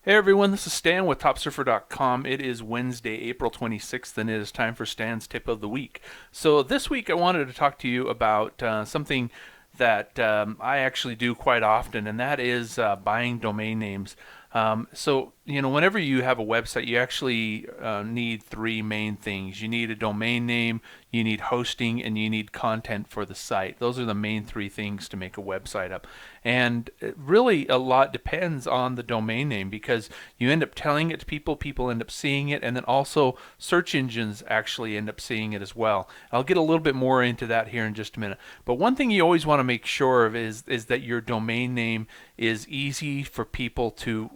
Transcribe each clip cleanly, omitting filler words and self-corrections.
Hey everyone, this is Stan with TopSurfer.com. It is Wednesday, April 26th, and it is time for Stan's Tip of the Week. So this week I wanted to talk to you about something that I actually do quite often, and that is buying domain names. Whenever you have a website, you actually need three main things. You need a domain name, you need hosting, and you need content for the site. Those are the main three things to make a website up. And really, a lot depends on the domain name because you end up telling it to people, people end up seeing it, and then also search engines actually end up seeing it as well. I'll get a little bit more into that here in just a minute. But one thing you always want to make sure of is that your domain name is easy for people to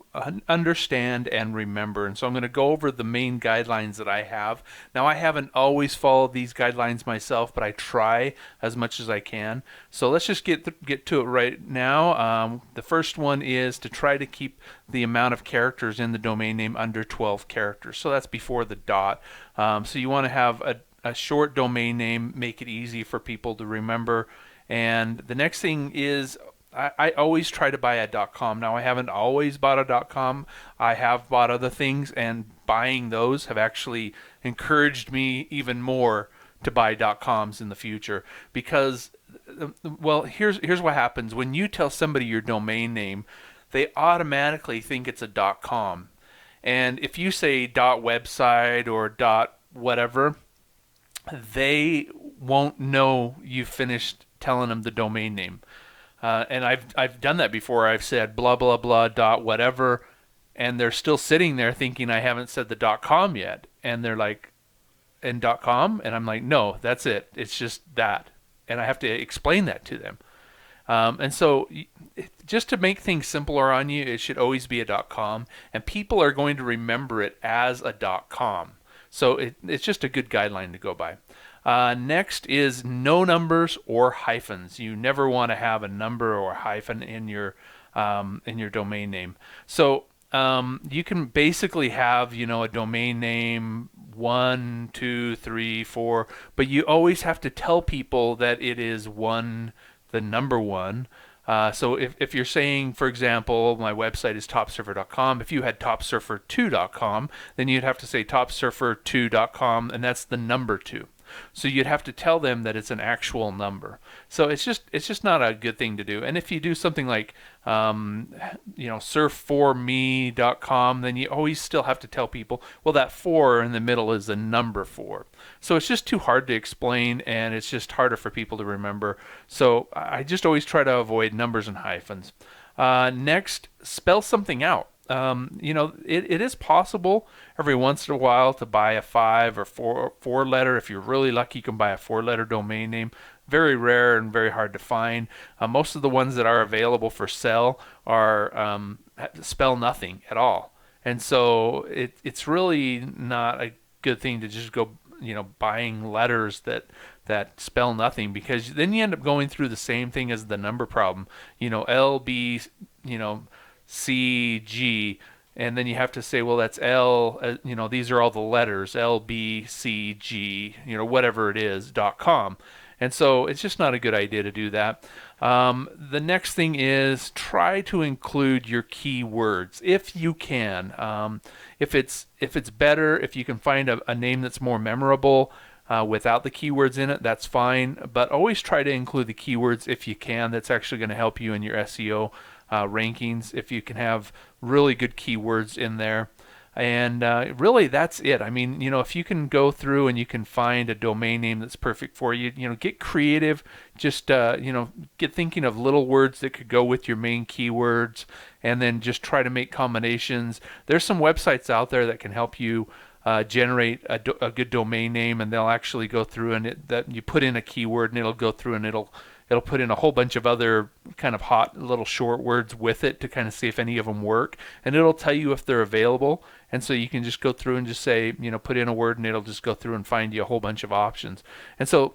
understand and remember. And so I'm going to go over the main guidelines that I have. Now, I haven't always followed these guidelines myself, but I try as much as I can. So let's just get to it right now. The first one is to try to keep the amount of characters in the domain name under 12 characters. So that's before the dot. So you want to have a short domain name, make it easy for people to remember. And the next thing is I always try to buy a .com. Now, I haven't always bought a .com. I have bought other things, and buying those have actually encouraged me even more to buy .coms in the future because, well, here's what happens. When you tell somebody your domain name, they automatically think it's a .com. And if you say .website or .whatever, they won't know you finished telling them the domain name. And I've done that before. I've said blah blah blah dot whatever, and they're still sitting there thinking I haven't said the .com yet, and they're like, "and .com," and I'm like, "No, that's it. It's just that," and I have to explain that to them. Just to make things simpler on you, it should always be a .com, and people are going to remember it as a .com. So it's just a good guideline to go by. Next is no numbers or hyphens. You never want to have a number or a hyphen in your domain name. So you can basically have a domain name 1, 2, 3, 4, but you always have to tell people that it is one, the number one. So if you're saying, for example, my website is topsurfer.com, if you had topsurfer2.com, then you'd have to say topsurfer2.com, and that's the number 2. So you'd have to tell them that it's an actual number. So it's just not a good thing to do. And if you do something like surf4me.com, then you always still have to tell people, well, that 4 in the middle is the number 4. So it's just too hard to explain, and it's just harder for people to remember. So I just always try to avoid numbers and hyphens. Next, spell something out. It is possible every once in a while to buy a 5 or 4 letter. If you're really lucky, you can buy a 4-letter domain name. Very rare and very hard to find. Most of the ones that are available for sale are spell nothing at all, and so it's really not a good thing to just go buying letters that spell nothing, because then you end up going through the same thing as the number problem. LB, CG, and then you have to say, well, that's L, these are all the letters, LBCG, whatever it is, .com. And so it's just not a good idea to do that. The next thing is try to include your keywords if you can. If it's better, if you can find a name that's more memorable without the keywords in it, that's fine. But always try to include the keywords if you can. That's actually going to help you in your SEO rankings if you can have really good keywords in there. And really, that's it. I mean, if you can go through and you can find a domain name that's perfect for you, get creative. Just, get thinking of little words that could go with your main keywords, and then just try to make combinations. There's some websites out there that can help you generate a good domain name, and they'll actually go through and that you put in a keyword, and it'll go through and it'll put in a whole bunch of other kind of hot little short words with it to kind of see if any of them work, and it'll tell you if they're available. And so you can just go through and just say, put in a word, and it'll just go through and find you a whole bunch of options. And so,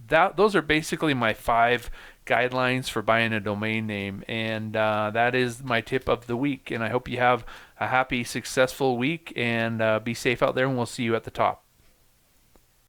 those are basically my 5 guidelines for buying a domain name, and that is my tip of the week. And I hope you have a happy, successful week, and be safe out there, and we'll see you at the top.